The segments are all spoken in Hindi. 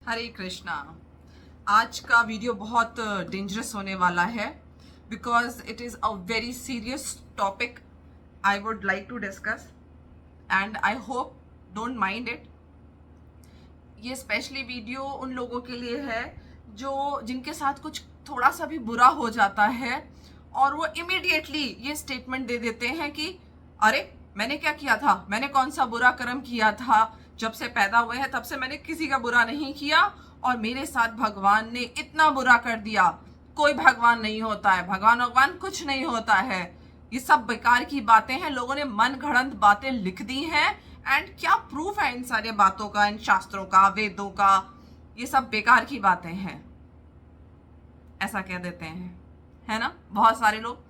हरे कृष्णा। आज का वीडियो बहुत डेंजरस होने वाला है because it is a very serious topic I would like to discuss and I hope don't mind it. ये स्पेशली वीडियो उन लोगों के लिए है जो जिनके साथ कुछ थोड़ा सा भी बुरा हो जाता है और वो इमीडिएटली ये स्टेटमेंट दे देते हैं कि अरे मैंने क्या किया था, मैंने कौन सा बुरा कर्म किया था, जब से पैदा हुए हैं तब से मैंने किसी का बुरा नहीं किया और मेरे साथ भगवान ने इतना बुरा कर दिया। कोई भगवान नहीं होता है, भगवान कुछ नहीं होता है। ये सब बेकार की बातें हैं, लोगों ने मन गढ़ंत बातें लिख दी हैं एंड क्या प्रूफ है इन सारे बातों का, इन शास्त्रों का, वेदों का। ये सब बेकार की बातें हैं, ऐसा कह देते हैं, है ना बहुत सारे लोग।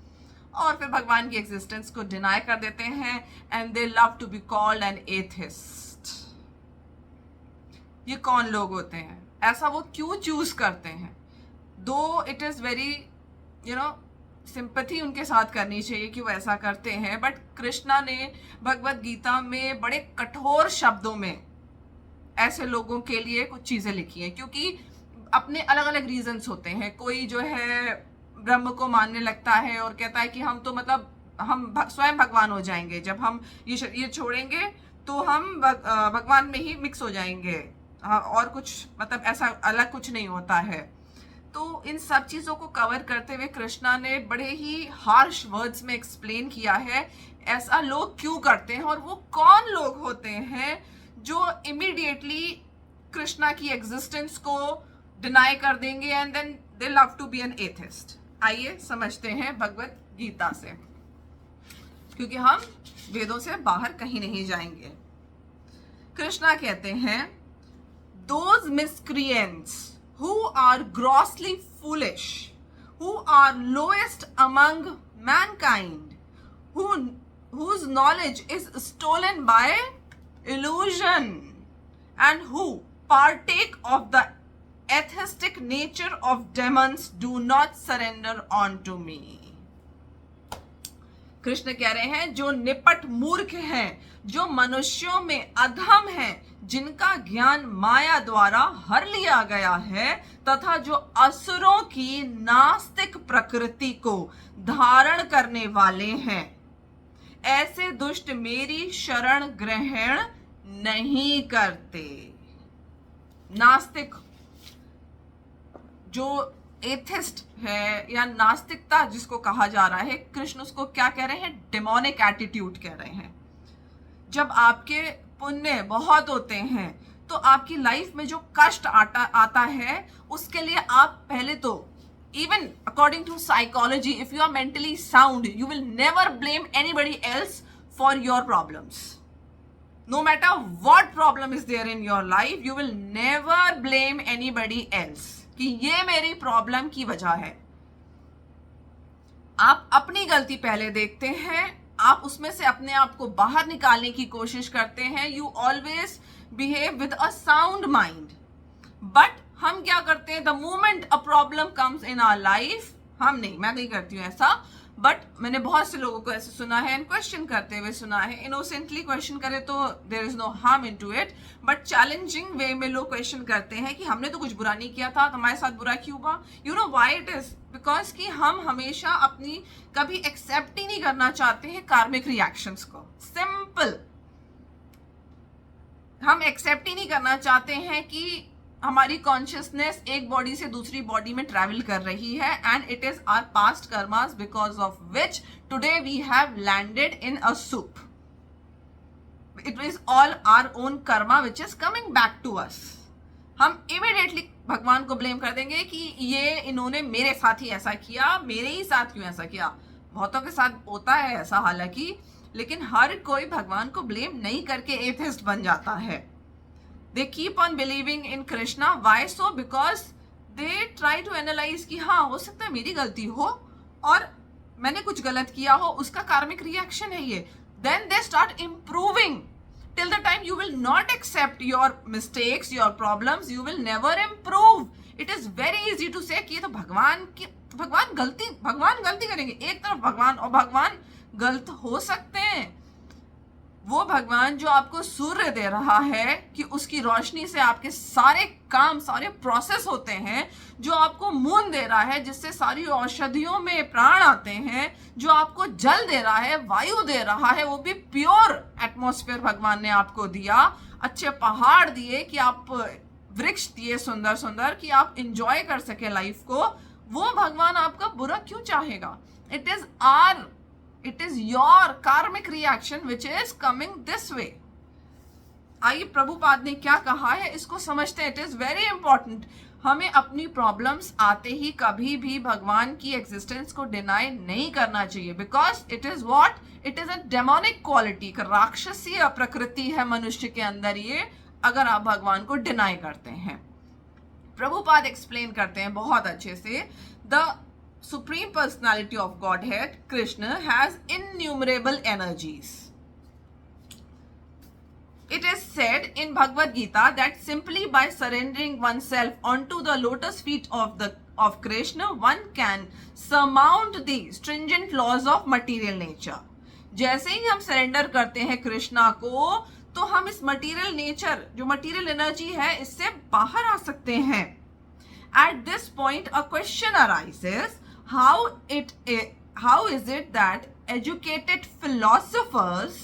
और फिर भगवान की एग्जिस्टेंस को डिनाई कर देते हैं and they love to be called an atheist. ये कौन लोग होते हैं, ऐसा वो क्यों चूज करते हैं? दो इट इज वेरी सिंपैथी उनके साथ करनी चाहिए कि वो ऐसा करते हैं, बट कृष्णा ने भगवत गीता में बड़े कठोर शब्दों में ऐसे लोगों के लिए कुछ चीजें लिखी हैं, क्योंकि अपने अलग अलग रीजंस होते हैं। कोई जो है ब्रह्म को मानने लगता है और कहता है कि हम तो हम स्वयं भगवान हो जाएंगे, जब हम ये छोड़ेंगे तो हम भगवान में ही मिक्स हो जाएंगे, और कुछ ऐसा अलग कुछ नहीं होता है। तो इन सब चीज़ों को कवर करते हुए कृष्णा ने बड़े ही हार्श वर्ड्स में एक्सप्लेन किया है ऐसा लोग क्यों करते हैं और वो कौन लोग होते हैं जो इमीडिएटली कृष्णा की एग्जिस्टेंस को डिनाई कर देंगे and then they love to be an atheist. आइए समझते हैं भगवत गीता से, क्योंकि हम वेदों से बाहर कहीं नहीं जाएंगे। कृष्णा कहते हैं, those miscreants who are grossly foolish, who are lowest among mankind, whose knowledge is stolen by illusion, and who partake of the atheistic nature of demons do not surrender unto me. Krishna कह रहे हैं जो निपट मूर्ख हैं, जो मनुष्यों में अधम हैं, जिनका ज्ञान माया द्वारा हर लिया गया है, तथा जो असुरों की नास्तिक प्रकृति को धारण करने वाले हैं, ऐसे दुष्ट मेरी शरण ग्रहण नहीं करते। नास्तिक, जो एथिस्ट है या नास्तिकता जिसको कहा जा रहा है, कृष्ण उसको क्या कह रहे हैं? डेमोनिक एटीट्यूड कह रहे हैं। जब आपके पुण्य बहुत होते हैं तो आपकी लाइफ में जो कष्ट आता है उसके लिए आप पहले तो, even according to psychology, if you are mentally sound you will never blame anybody else for your problems. No matter what problem is there in your life, you will never blame anybody else कि ये मेरी प्रॉब्लम की वजह है। आप अपनी गलती पहले देखते हैं, आप उसमें से अपने आप को बाहर निकालने की कोशिश करते हैं। You always behave with a sound mind. But हम क्या करते हैं, the moment a problem comes in our life, मैं नहीं करती हूँ ऐसा, बट मैंने बहुत से लोगों को ऐसे सुना है एंड क्वेश्चन करते हुए सुना है। इनोसेंटली क्वेश्चन करे तो there is no harm in to it, but challenging way में लोग क्वेश्चन करते हैं कि हमने तो कुछ बुरा नहीं किया था, हमारे साथ बुरा क्यों हुआ? You know why it is? Because कि हम हमेशा अपनी कभी एक्सेप्ट ही नहीं करना चाहते हैं कार्मिक रिएक्शंस को। सिंपल, हम एक्सेप्ट ही नहीं करना चाहते हैं कि हमारी कॉन्शियसनेस एक बॉडी से दूसरी बॉडी में ट्रैवल कर रही है and it is our past karmas because of which today we have landed in a soup. It is all our own karma which is coming back to us. हम इमीडिएटली भगवान को ब्लेम कर देंगे कि ये इन्होंने मेरे साथ ही ऐसा किया, मेरे ही साथ क्यों ऐसा किया। बहुतों के साथ होता है ऐसा हालांकि, लेकिन हर कोई भगवान को ब्लेम नहीं करके एथिस्ट बन जाता है। They keep on believing in Krishna. Why so? Because they try to analyze कि हाँ हो सकता है मेरी गलती हो और मैंने कुछ गलत किया हो, उसका कार्मिक रिएक्शन है ये। Then they start improving. Till the time you will not accept your mistakes, your problems, you will never improve. It is very easy to say कि ये तो भगवान गलती करेंगे। एक तरफ भगवान, और भगवान गलत हो सकते हैं, वो भगवान जो आपको सूर्य दे रहा है कि उसकी रोशनी से आपके सारे काम, सारे प्रोसेस होते हैं, जो आपको मून दे रहा है जिससे सारी औषधियों में प्राण आते हैं, जो आपको जल दे रहा है, वायु दे रहा है, वो भी प्योर एटमॉस्फेयर भगवान ने आपको दिया, अच्छे पहाड़ दिए कि आप, वृक्ष दिए सुंदर सुंदर कि आप इंजॉय कर सके लाइफ को, वो भगवान आपका बुरा क्यों चाहेगा? It is your karmic reaction which is coming this way. आइए प्रभुपाद ने क्या कहा है इसको समझते हैं. It is very important. हमें अपनी प्रॉब्लम्स आते ही कभी भी भगवान की एग्जिस्टेंस को डिनाई नहीं करना चाहिए, because it is what, it is a demonic quality, राक्षसीय प्रकृति है मनुष्य के अंदर ये, अगर आप भगवान को डिनाई करते हैं. प्रभुपाद एक्सप्लेन करते हैं बहुत अच्छे से. The Supreme Personality of Godhead, Krishna, has innumerable energies. It is said in Bhagavad Gita that simply by surrendering oneself onto the lotus feet of Krishna, one can surmount the stringent laws of material nature. जैसे ही हम सरेंडर करते हैं कृष्णा को, तो हम इस मटीरियल नेचर, जो मटीरियल एनर्जी है, इससे बाहर आ सकते हैं. At this point, a question arises. How is it that educated philosophers,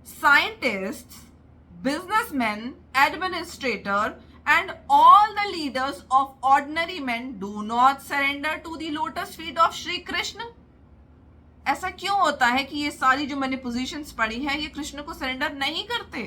scientists, businessmen, administrators, and all the leaders of ordinary men do not surrender to the lotus feet of Shri Krishna? ऐसा क्यों होता है कि ये सारी जो मैंने पोजीशंस पढ़ी हैं, ये कृष्ण को सरेंडर नहीं करते?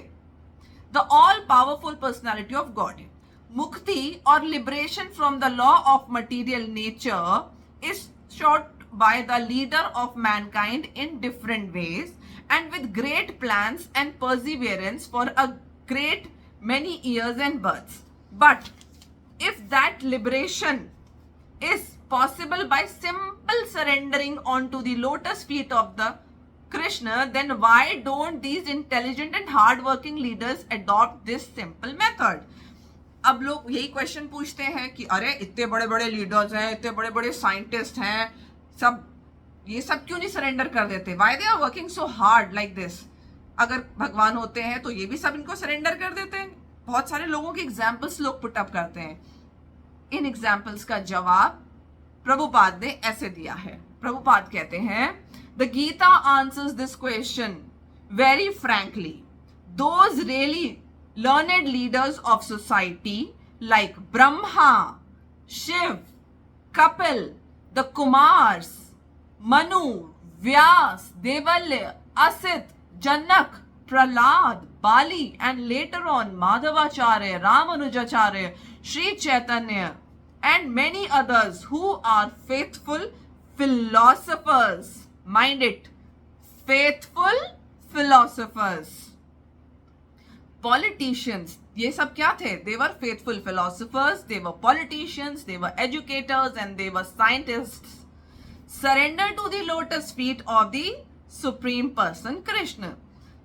The all powerful personality of God. मुक्ति और liberation from the law of material nature is sought by the leader of mankind in different ways and with great plans and perseverance for a great many years and births. But if that liberation is possible by simple surrendering onto the lotus feet of the Krishna, then why don't these intelligent and hard-working leaders adopt this simple method? अब लोग यही क्वेश्चन पूछते हैं कि अरे इतने बड़े बड़े लीडर्स हैं, इतने बड़े बड़े साइंटिस्ट हैं, ये सब क्यों नहीं सरेंडर कर देते? Why they are working so hard like this? अगर भगवान होते हैं तो ये भी सब इनको सरेंडर कर देते हैं. बहुत सारे लोगों के एग्जाम्पल्स लोग पुट अप करते हैं. इन एग्जाम्पल्स का जवाब प्रभुपाद ने ऐसे दिया है. प्रभुपाद कहते हैं, the Gita answers this question very frankly. Those really learned leaders of society like Brahma, Shiv, Kapil, the Kumars, Manu, Vyas, Devalya, Asit, Janak, Prahlad, Bali, and later on Madhavacharya, Ramanujacharya, Sri Chaitanya, and many others who are faithful philosophers. Mind it, faithful philosophers. Politicians, ये सब क्या थे? They were faithful philosophers, they were politicians, they were educators, and they were scientists. Surrender to the lotus feet of the Supreme Person Krishna,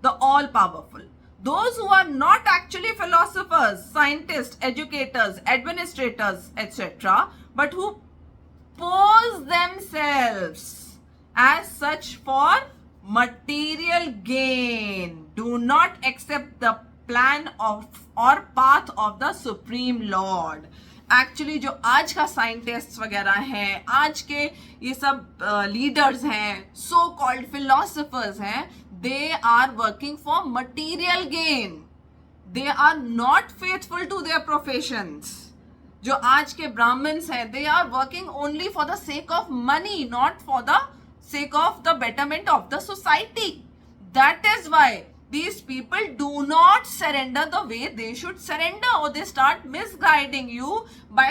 the all-powerful. Those who are not actually philosophers, scientists, educators, administrators, etc., but who pose themselves as such for material gain, do not accept the plan of और path of the supreme lord. Actually जो आज का साइंटिस्ट वगैरह हैं, आज के ये सब लीडर्स हैं, सो कॉल्ड फिलोसफर्स हैं, they are working for material gain. They are not faithful to their professions. जो आज के ब्राह्मण्स हैं, they are working only for the sake of money, not for the sake of the betterment of the society. That is why these people do not surrender the way they should surrender, or they start misguiding you by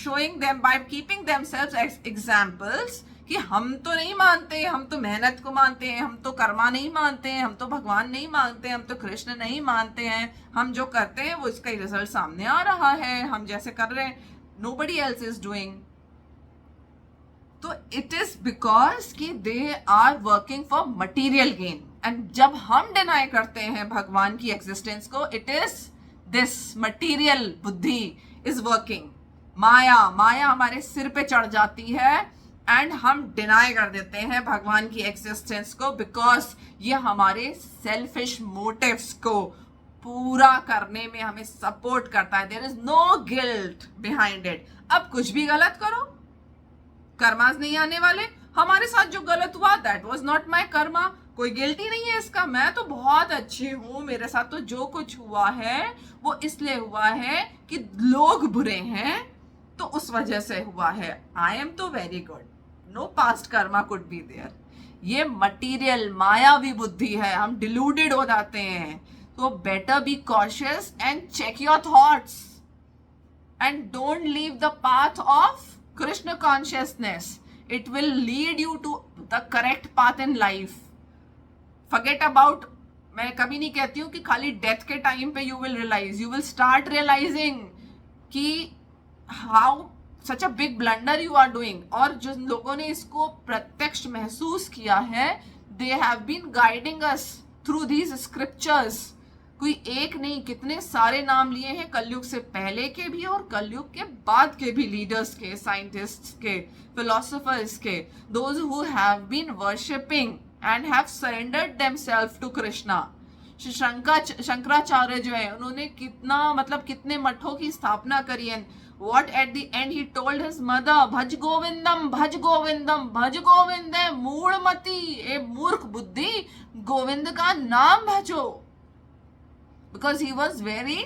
showing them, by keeping themselves as examples कि हम तो नहीं मानते, हम तो मेहनत को मानते हैं, हम तो कर्मा नहीं मानते हैं, हम तो भगवान नहीं मानते, हम तो कृष्ण नहीं मानते हैं, हम जो करते हैं वो इसका रिजल्ट सामने आ रहा है, हम जैसे कर रहे हैं nobody else is doing. तो इट इज बिकॉज कि they are working for material gain. And जब हम डिनाई करते हैं भगवान की एग्जिस्टेंस को, it is this material buddhi is working. माया हमारे सिर पे चढ़ जाती है एंड हम डिनाई कर देते हैं भगवान की एग्जिस्टेंस को, बिकॉज ये हमारे सेल्फिश मोटिव्स को पूरा करने में हमें सपोर्ट करता है. There is no guilt behind it. अब कुछ भी गलत करो, कर्मास नहीं आने वाले. हमारे साथ जो गलत हुआ that was not my Karma. कोई गिल्टी नहीं है इसका. मैं तो बहुत अच्छी हूं. मेरे साथ तो जो कुछ हुआ है वो इसलिए हुआ है कि लोग बुरे हैं, तो उस वजह से हुआ है. आई एम तो very good. No past karma could be there. ये मटीरियल मायावी बुद्धि है. हम डिलूडेड हो जाते हैं. तो better be cautious and check your thoughts and don't leave the path of Krishna consciousness. It will lead you to the correct path in life. Forget about, मैं कभी नहीं कहती हूँ कि खाली डेथ के टाइम पे you will realise. You will start realising कि how such a big blunder you are doing. और जिन लोगों ने इसको प्रत्यक्ष महसूस किया है, they have been guiding us through these scriptures. कोई एक नहीं, कितने सारे नाम लिए हैं कलयुग से पहले के भी और कलयुग के बाद के भी लीडर्स के, साइंटिस्ट्स के, फिलोसोफर्स के. Those who have been worshipping and have surrendered themselves to Krishna. Shankaracharya जो है, उन्होंने कितना मतलब कितने मठों की स्थापना करी है. What at the end he told his mother, भज गोविंदम भज गोविंदम भज गोविंद मूढ़मती. ए मूर्ख बुद्धि, गोविंद का नाम भजो. Because he was very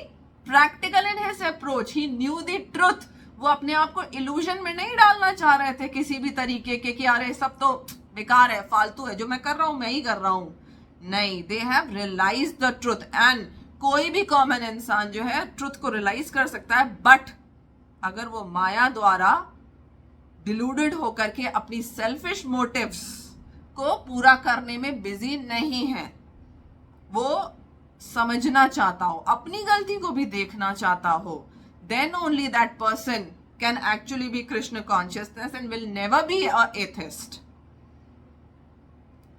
practical in his approach. He knew the truth. वो अपने आप को इल्यूजन में नहीं डालना चाह रहे थे किसी भी तरीके के कि अरे सब तो बेकार है, फालतू है, जो मैं कर रहा हूं मैं ही कर रहा हूं. नहीं, they have realize the truth. And कोई भी कॉमन इंसान जो है ट्रुथ को रियलाइज कर सकता है, बट अगर वो माया द्वारा डिलूडेड होकर के अपनी सेल्फिश मोटिव्स को पूरा करने में बिजी नहीं है, वो समझना चाहता हो, अपनी गलती को भी देखना चाहता हो, then only that person can actually be Krishna consciousness and will never be an atheist.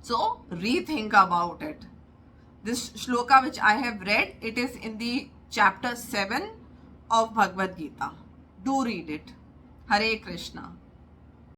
So rethink about it. This shloka which I have read, it is in the chapter 7 of Bhagavad Gita. Do read it. Hare Krishna.